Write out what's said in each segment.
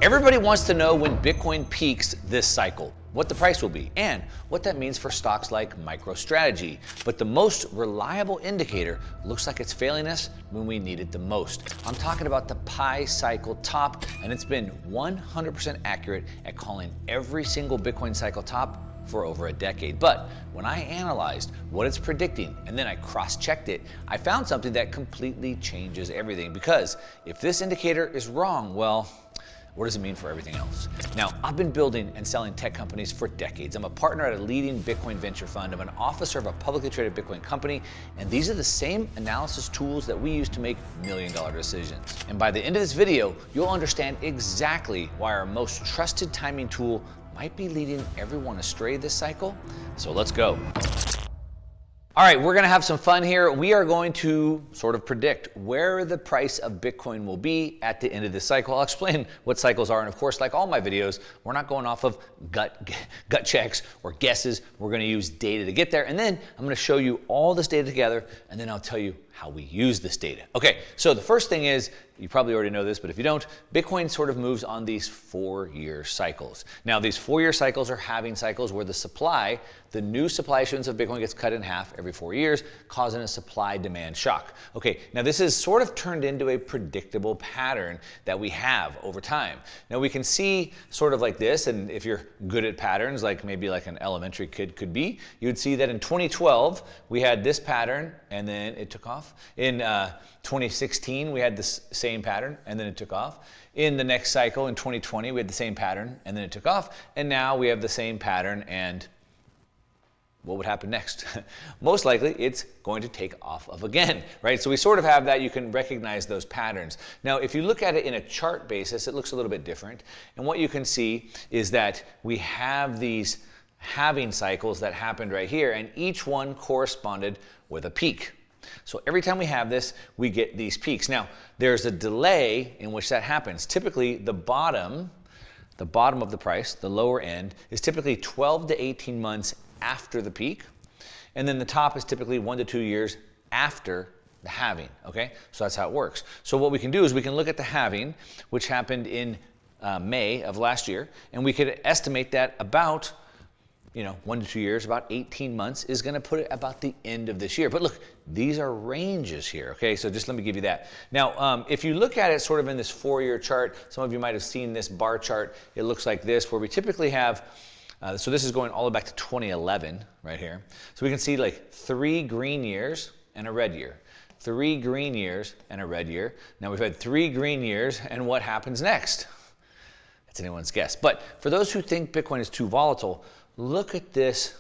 Everybody wants to know when Bitcoin peaks this cycle, what the price will be, and what that means for stocks like Microstrategy. But the most reliable indicator looks like it's failing us when we need it the most. I'm talking about the Pi cycle top, and it's been 100% accurate at calling every single Bitcoin cycle top for over a decade. But when I analyzed what it's predicting and then I cross-checked it, I found something that completely changes everything. Because if this indicator is wrong, well, what does it mean for everything else? Now, I've been building and selling tech companies for decades. I'm a partner at a leading Bitcoin venture fund. I'm an officer of a publicly traded Bitcoin company. And these are the same analysis tools that we use to make million-dollar decisions. And by the end of this video, you'll understand exactly why our most trusted timing tool might be leading everyone astray this cycle. So let's go. All right, we're gonna have some fun here. We are going to sort of predict where the price of Bitcoin will be at the end of this cycle. I'll explain what cycles are, and of course, like all my videos, we're not going off of gut checks or guesses. We're gonna use data to get there, and then I'm gonna show you all this data together, and then I'll tell you how we use this data. Okay, so the first thing is, you probably already know this, but if you don't, Bitcoin sort of moves on these 4-year cycles. Now, these 4-year cycles are halving cycles where the new supply issuance of Bitcoin gets cut in half every 4 years, causing a supply-demand shock. Okay, now this is sort of turned into a predictable pattern that we have over time. Now we can see sort of like this, and if you're good at patterns, like maybe like an elementary kid could be, you would see that in 2012, we had this pattern, and then it took off. In 2016, we had this same pattern, and then it took off. In the next cycle, in 2020, we had the same pattern, and then it took off. And now we have the same pattern, and what would happen next? Most likely, it's going to take off of again, right? So we sort of have that. You can recognize those patterns. Now, if you look at it in a chart basis, it looks a little bit different. And what you can see is that we have these halving cycles that happened right here, and each one corresponded with a peak. So every time we have this, we get these peaks. Now, there's a delay in which that happens. Typically, the bottom of the price, the lower end, is typically 12 to 18 months after the peak. And then the top is typically 1 to 2 years after the halving, okay? So that's how it works. So what we can do is we can look at the halving, which happened in May of last year, and we could estimate that about 1 to 2 years, about 18 months is gonna put it about the end of this year. But look, these are ranges here, okay? So just let me give you that. Now, if you look at it sort of in this 4-year chart, some of you might have seen this bar chart. It looks like this, where we typically have, so this is going all the way back to 2011 right here. So we can see like 3 green years and a red year. 3 green years and a red year. Now we've had 3 green years, and what happens next? That's anyone's guess. But for those who think Bitcoin is too volatile, look at this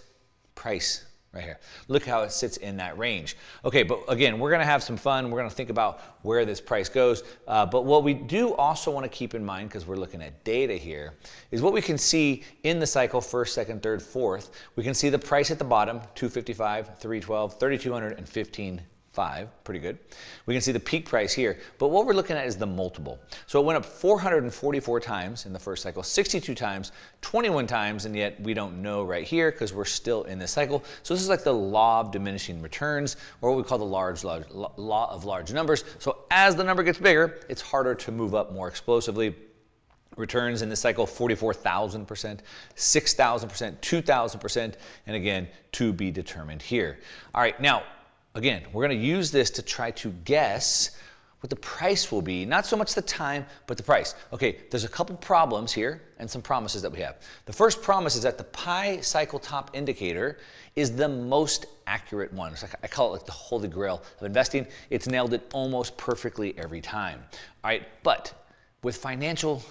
price right here. Look how it sits in that range. Okay, but again, we're gonna have some fun. We're gonna think about where this price goes. But what we do also wanna keep in mind, because we're looking at data here, is what we can see in the cycle, first, second, third, fourth. We can see the price at the bottom, 255, 312, 3,200, and 15.5, pretty good. We can see the peak price here, but what we're looking at is the multiple. So it went up 444 times in the first cycle, 62 times, 21 times, and yet we don't know right here because we're still in this cycle. So this is like the law of diminishing returns, or what we call the law of large numbers. So as the number gets bigger, it's harder to move up more explosively. Returns in this cycle, 44,000%, 6,000%, 2,000%, and again, to be determined here. All right, now, again, we're gonna use this to try to guess what the price will be, not so much the time, but the price. Okay, there's a couple problems here and some promises that we have. The first promise is that the Pi cycle top indicator is the most accurate one. It's like, I call it like the holy grail of investing. It's nailed it almost perfectly every time. All right, but with financial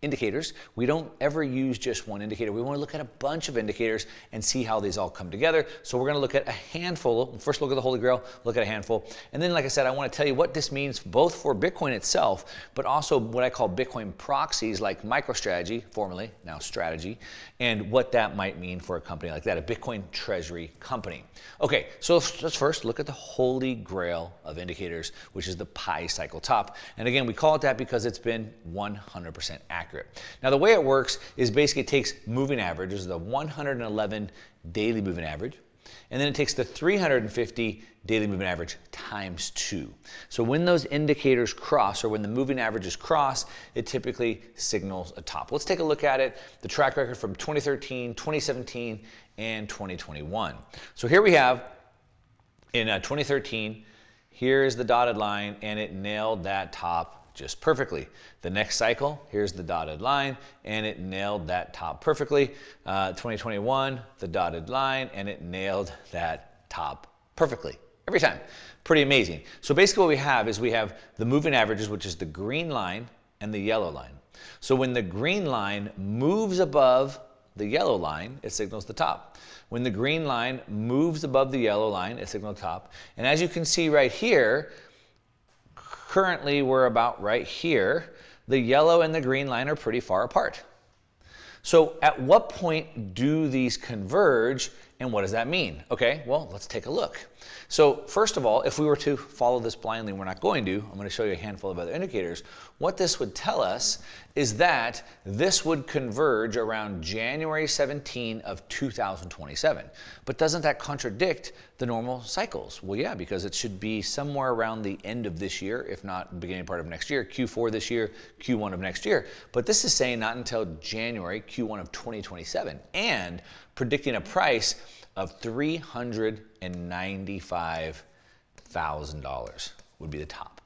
indicators, we don't ever use just one indicator. We want to look at a bunch of indicators and see how these all come together. So we're going to look at a handful. First, look at the Holy Grail, look at a handful. And then, like I said, I want to tell you what this means both for Bitcoin itself, but also what I call Bitcoin proxies like Microstrategy, formerly, now Strategy, and what that might mean for a company like that, a Bitcoin treasury company. Okay, so let's first look at the Holy Grail of indicators, which is the Pi cycle top. And again, we call it that because it's been 100% accurate. Now, the way it works is basically it takes moving averages, the 111 daily moving average, and then it takes the 350 daily moving average times 2. So when those indicators cross, or when the moving averages cross, it typically signals a top. Let's take a look at it, the track record from 2013, 2017, and 2021. So here we have in 2013, here's the dotted line, and it nailed that top just perfectly. The next cycle, here's the dotted line, and it nailed that top perfectly. 2021, the dotted line, and it nailed that top perfectly. Every time. Pretty amazing. So basically what we have is we have the moving averages, which is the green line and the yellow line. So when the green line moves above the yellow line, it signals the top. When the green line moves above the yellow line, it signals the top. And as you can see right here, currently we're about right here. The yellow and the green line are pretty far apart. So at what point do these converge, and what does that mean? Okay, well, let's take a look. So first of all, if we were to follow this blindly, we're not going to, I'm going to show you a handful of other indicators. What this would tell us is that this would converge around January 17 of 2027. But doesn't that contradict the normal cycles? Well, yeah, because it should be somewhere around the end of this year, if not the beginning part of next year, Q4 this year, Q1 of next year. But this is saying not until January, Q1 of 2027, and predicting a price of $395,000 would be the top.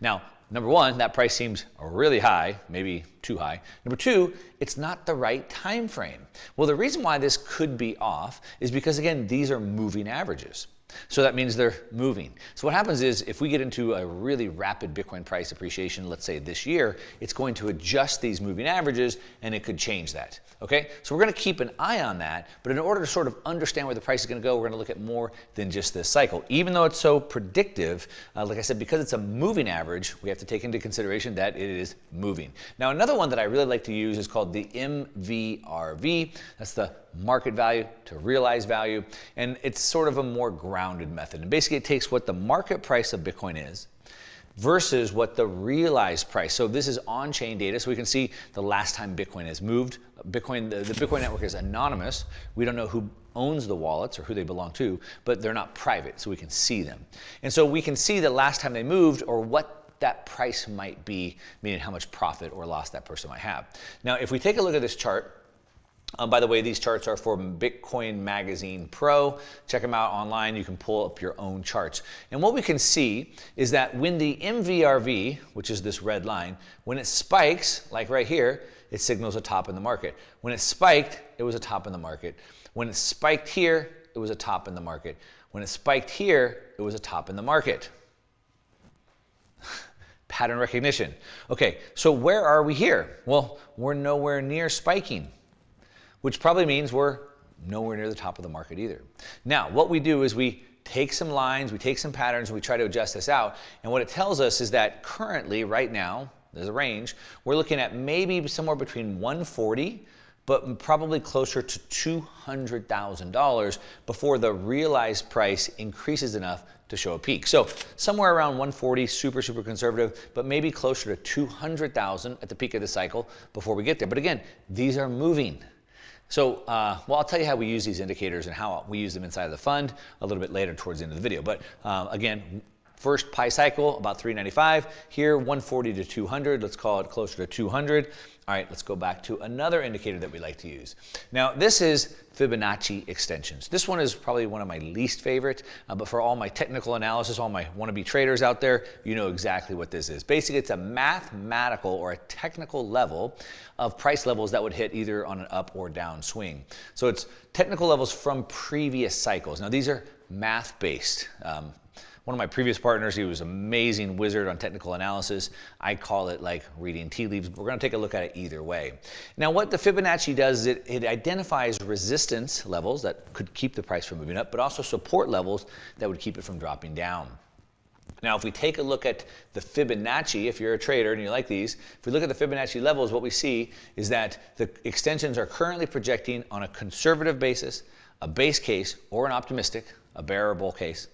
Now, number one, that price seems really high, maybe too high. Number two, it's not the right time frame. Well, the reason why this could be off is because, again, these are moving averages. So that means they're moving. So what happens is if we get into a really rapid Bitcoin price appreciation, let's say this year, it's going to adjust these moving averages and it could change that. Okay? So we're going to keep an eye on that, but in order to sort of understand where the price is going to go, we're going to look at more than just this cycle. Even though it's so predictive, like I said, because it's a moving average, we have to take into consideration that it is moving. Now, another one that I really like to use is called the MVRV. That's the market value to realized value, and it's sort of a more grounded method. And basically it takes what the market price of Bitcoin is versus what the realized price. So this is on-chain data, so we can see the last time Bitcoin has moved. Bitcoin, the Bitcoin network is anonymous. We don't know who owns the wallets or who they belong to, but they're not private, so we can see them. And so we can see the last time they moved or what that price might be, meaning how much profit or loss that person might have. Now, if we take a look at this chart, by the way, these charts are from Bitcoin Magazine Pro. Check them out online. You can pull up your own charts. And what we can see is that when the MVRV, which is this red line, when it spikes, like right here, it signals a top in the market. When it spiked, it was a top in the market. When it spiked here, it was a top in the market. When it spiked here, it was a top in the market. Pattern recognition. Okay, so where are we here? Well, we're nowhere near spiking, which probably means we're nowhere near the top of the market either. Now, what we do is we take some lines, we take some patterns, and we try to adjust this out. And what it tells us is that currently, right now, there's a range, we're looking at maybe somewhere between 140, but probably closer to $200,000 before the realized price increases enough to show a peak. So somewhere around 140, super conservative, but maybe closer to 200,000 at the peak of the cycle before we get there. But again, these are moving. So, well, I'll tell you how we use these indicators and how we use them inside of the fund a little bit later towards the end of the video. But again, first Pi cycle, about 395. Here, 140 to 200. Let's call it closer to 200. All right, let's go back to another indicator that we like to use. Now, this is Fibonacci extensions. This one is probably one of my least favorite, but for all my technical analysis, all my wannabe traders out there, you know exactly what this is. Basically, it's a mathematical or a technical level of price levels that would hit either on an up or down swing. So it's technical levels from previous cycles. Now, these are math-based. One of my previous partners, he was an amazing wizard on technical analysis. I call it like reading tea leaves. We're going to take a look at it either way. Now, what the Fibonacci does is it identifies resistance levels that could keep the price from moving up, but also support levels that would keep it from dropping down. Now, if we take a look at the Fibonacci, if you're a trader and you like these, if we look at the Fibonacci levels, what we see is that the extensions are currently projecting on a conservative basis, a base case, or an optimistic, a bearable case,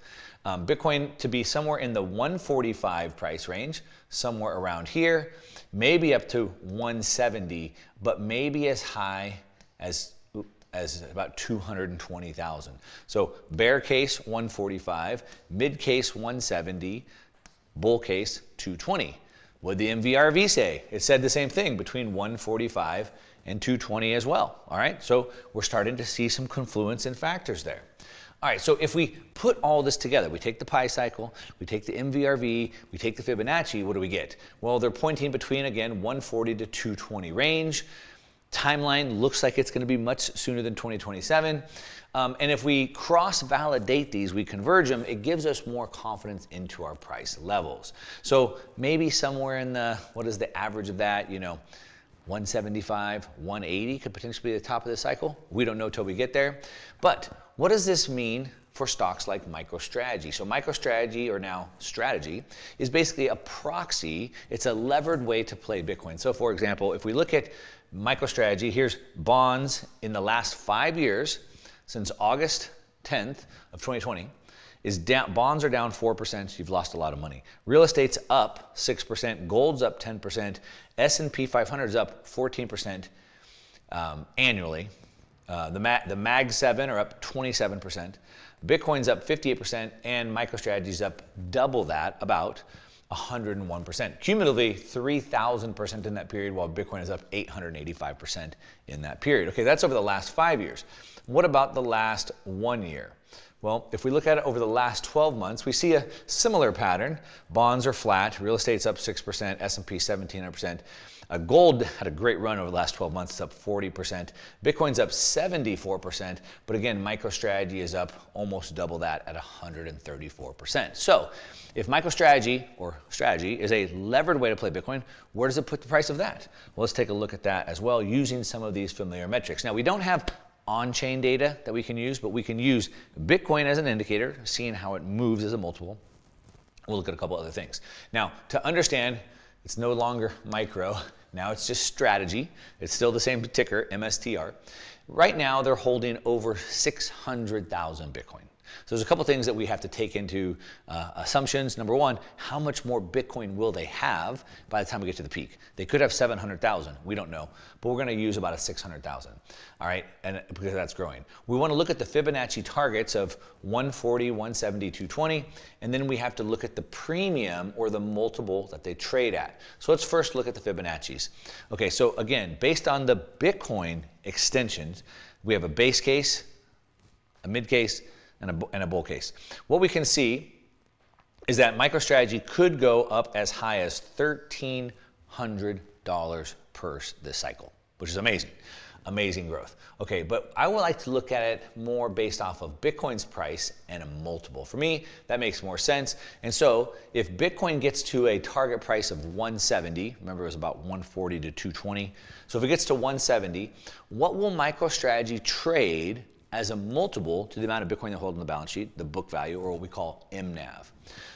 Bitcoin to be somewhere in the 145 price range, somewhere around here, maybe up to 170, but maybe as high as as about 220,000. So bear case 145, mid case 170, bull case 220. What did the MVRV say? It said the same thing, between 145 and 220 as well. All right, so we're starting to see some confluence in factors there. All right, so if we put all this together, we take the pi cycle, we take the MVRV, we take the Fibonacci, what do we get? Well, they're pointing between, again, 140 to 220 range. Timeline looks like it's going to be much sooner than 2027. And if we cross-validate these, we converge them, it gives us more confidence into our price levels. So maybe somewhere in the, what is the average of that, 175, 180 could potentially be the top of the cycle. We don't know till we get there. But what does this mean for stocks like Microstrategy? So Microstrategy, or now Strategy, is basically a proxy. It's a levered way to play Bitcoin. So for example, if we look at Microstrategy, here's bonds in the last 5 years, since August 10th of 2020, is down, bonds are down 4%, you've lost a lot of money. Real estate's up 6%, gold's up 10%, S&P 500 is up 14% annually. The Mag 7 are up 27%, Bitcoin's up 58%, and MicroStrategy's up double that, about 101%. Cumulatively, 3,000% in that period, while Bitcoin is up 885% in that period. Okay, that's over the last 5 years. What about the last 1 year? Well, if we look at it over the last 12 months, we see a similar pattern. Bonds are flat, real estate's up 6%, S&P 1,700%. Gold had a great run over the last 12 months, it's up 40%. Bitcoin's up 74%, but again, MicroStrategy is up almost double that at 134%. So if MicroStrategy, or strategy, is a levered way to play Bitcoin, where does it put the price of that? Well, let's take a look at that as well using some of these familiar metrics. Now, we don't have on-chain data that we can use, but we can use Bitcoin as an indicator, seeing how it moves as a multiple. We'll look at a couple other things. Now, to understand, it's no longer micro, now it's just strategy. It's still the same ticker, MSTR. Right now, they're holding over 600,000 Bitcoin. So there's a couple things that we have to take into assumptions. Number one, how much more Bitcoin will they have by the time we get to the peak? They could have 700,000, we don't know, but we're gonna use about a 600,000, all right, and because that's growing. We wanna look at the Fibonacci targets of 140, 170, 220, and then we have to look at the premium or the multiple that they trade at. So let's first look at the Fibonacci's. Okay, so again, based on the Bitcoin extensions, we have a base case, a mid case, and a bull case. What we can see is that MicroStrategy could go up as high as $1,300 per this cycle, which is amazing. Amazing growth. Okay, but I would like to look at it more based off of Bitcoin's price and a multiple. For me, that makes more sense. And so if Bitcoin gets to a target price of 170, remember it was about 140 to 220. So if it gets to 170, what will MicroStrategy trade as a multiple to the amount of Bitcoin they hold on the balance sheet, the book value, or what we call MNAV?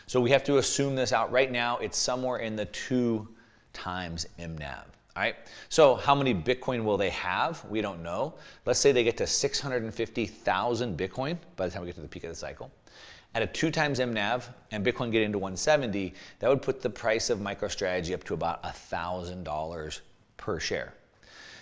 So we have to assume this out. Right now, it's somewhere in the 2 times MNAV. All right, so how many Bitcoin will they have? We don't know. Let's say they get to 650,000 Bitcoin by the time we get to the peak of the cycle. At a 2 times MNAV and Bitcoin get into 170, that would put the price of MicroStrategy up to about $1,000 per share.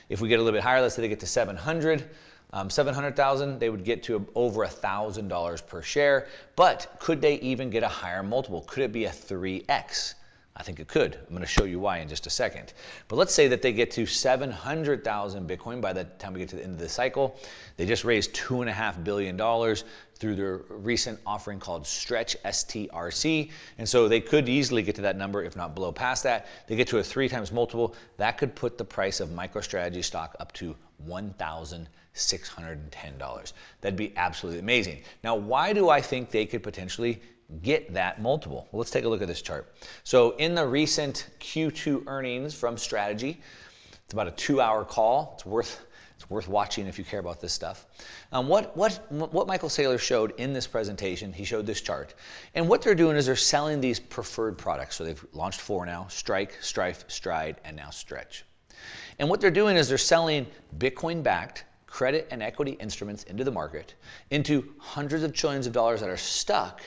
If we get a little bit higher, let's say they get to 700,000, they would get to over $1,000 per share. But could they even get a higher multiple? Could it be a 3x? I think it could. I'm going to show you why in just a second. But let's say that they get to 700,000 Bitcoin by the time we get to the end of the cycle. They just raised $2.5 billion through their recent offering called Stretch, STRC. And so they could easily get to that number, if not blow past that. They get to a 3 times multiple. That could put the price of MicroStrategy stock up to $1,610. That'd be absolutely amazing. Now, why do I think they could potentially get that multiple? Well, let's take a look at this chart. So in the recent Q2 earnings from Strategy, it's about a 2-hour call. It's worth watching if you care about this stuff. What Michael Saylor showed in this presentation, he showed this chart. And what they're doing is they're selling these preferred products. So they've launched 4 now: Strike, Strife, Stride, and now Stretch. And what they're doing is they're selling Bitcoin-backed credit and equity instruments into the market, into hundreds of trillions of dollars that are stuck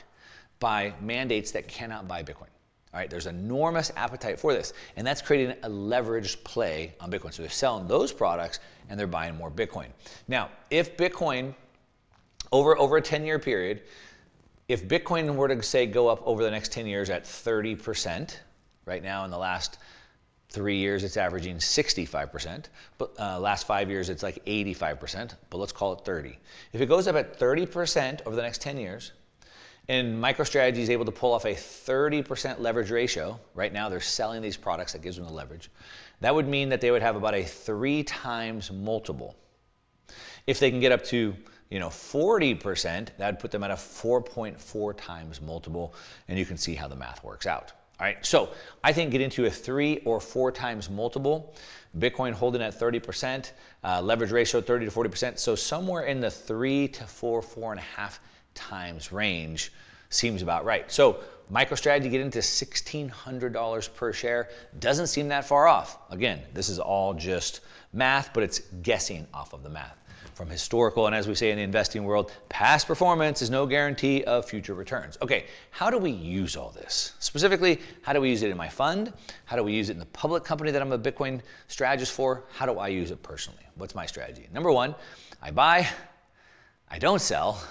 by mandates that cannot buy Bitcoin. All right, there's enormous appetite for this, and that's creating a leveraged play on Bitcoin. So they're selling those products and they're buying more Bitcoin. Now, if Bitcoin, over a 10-year period, if Bitcoin were to say go up over the next 10 years at 30%, right now in the last 3 years it's averaging 65%, but last 5 years it's like 85%, but let's call it 30. If it goes up at 30% over the next 10 years, and MicroStrategy is able to pull off a 30% leverage ratio, right now they're selling these products, that gives them the leverage, that would mean that they would have about a 3 times multiple. If they can get up to 40%, that would put them at a 4.4 times multiple, and you can see how the math works out. All right, so I think get into a 3 or 4 times multiple, Bitcoin holding at 30%, leverage ratio 30 to 40%, so somewhere in the 3 to 4.5 times range seems about right. So MicroStrategy get into $1,600 per share, doesn't seem that far off. Again, this is all just math, but it's guessing off of the math from historical, and as we say in the investing world, past performance is no guarantee of future returns. Okay, how do we use all this? Specifically, how do we use it in my fund? How do we use it in the public company that I'm a Bitcoin strategist for? How do I use it personally? What's my strategy? Number one, I buy, I don't sell,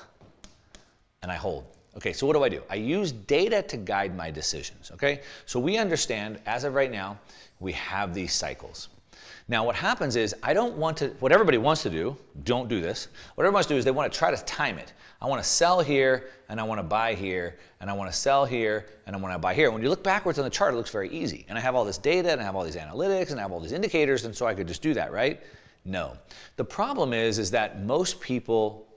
and I hold. Okay, so what do? I use data to guide my decisions, okay? So we understand, as of right now, we have these cycles. Now what happens is, I don't want to, what everybody wants to do, don't do this, what everyone wants to do is they want to try to time it. I want to sell here, and I want to buy here, and I want to sell here, and I want to buy here. When you look backwards on the chart, it looks very easy. And I have all this data, and I have all these analytics, and I have all these indicators, and so I could just do that, right? No. The problem is that most people,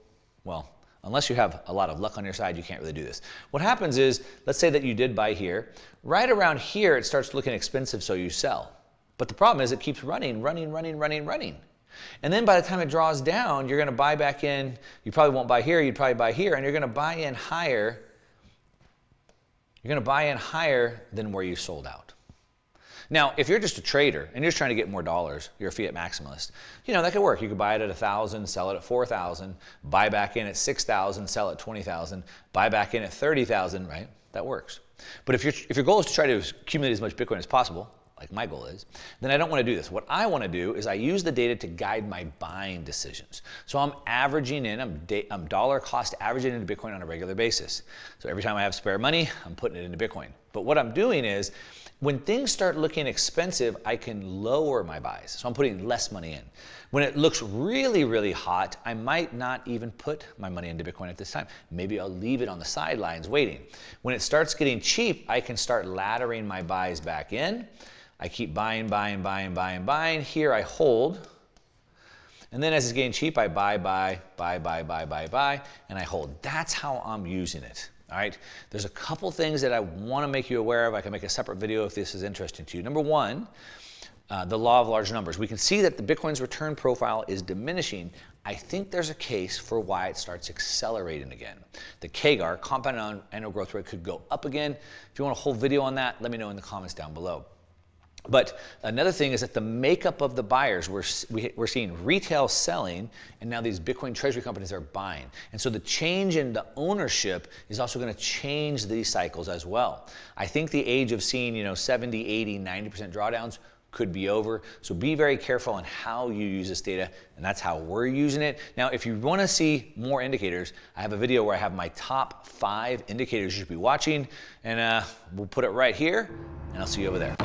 well, unless you have a lot of luck on your side, you can't really do this. What happens is, let's say that you did buy here. Right around here, it starts looking expensive, so you sell. But the problem is it keeps running. And then by the time it draws down, you're going to buy back in. You probably won't buy here. You'd probably buy here, and you're going to buy in higher. You're going to buy in higher than where you sold out. Now, if you're just a trader and you're just trying to get more dollars, you're a fiat maximalist, that could work. You could buy it at 1,000, sell it at 4,000, buy back in at 6,000, sell at 20,000, buy back in at 30,000, right? That works. But if your goal is to try to accumulate as much Bitcoin as possible, like my goal is, then I don't want to do this. What I want to do is I use the data to guide my buying decisions. So I'm averaging in, I'm dollar cost averaging into Bitcoin on a regular basis. So every time I have spare money, I'm putting it into Bitcoin. But what I'm doing is, when things start looking expensive, I can lower my buys. So I'm putting less money in. When it looks really, really hot, I might not even put my money into Bitcoin at this time. Maybe I'll leave it on the sidelines waiting. When it starts getting cheap, I can start laddering my buys back in. I keep buying. Here I hold. And then as it's getting cheap, I buy, and I hold. That's how I'm using it. All right, there's a couple things that I want to make you aware of. I can make a separate video if this is interesting to you. Number one, the law of large numbers. We can see that the Bitcoin's return profile is diminishing. I think there's a case for why it starts accelerating again. The CAGR, compound annual growth rate, could go up again. If you want a whole video on that, let me know in the comments down below. But another thing is that the makeup of the buyers, we're seeing retail selling, and now these Bitcoin treasury companies are buying. And so the change in the ownership is also going to change these cycles as well. I think the age of seeing 70, 80, 90% drawdowns could be over. So be very careful on how you use this data, and that's how we're using it. Now, if you want to see more indicators, I have a video where I have my top 5 indicators you should be watching, and we'll put it right here, and I'll see you over there.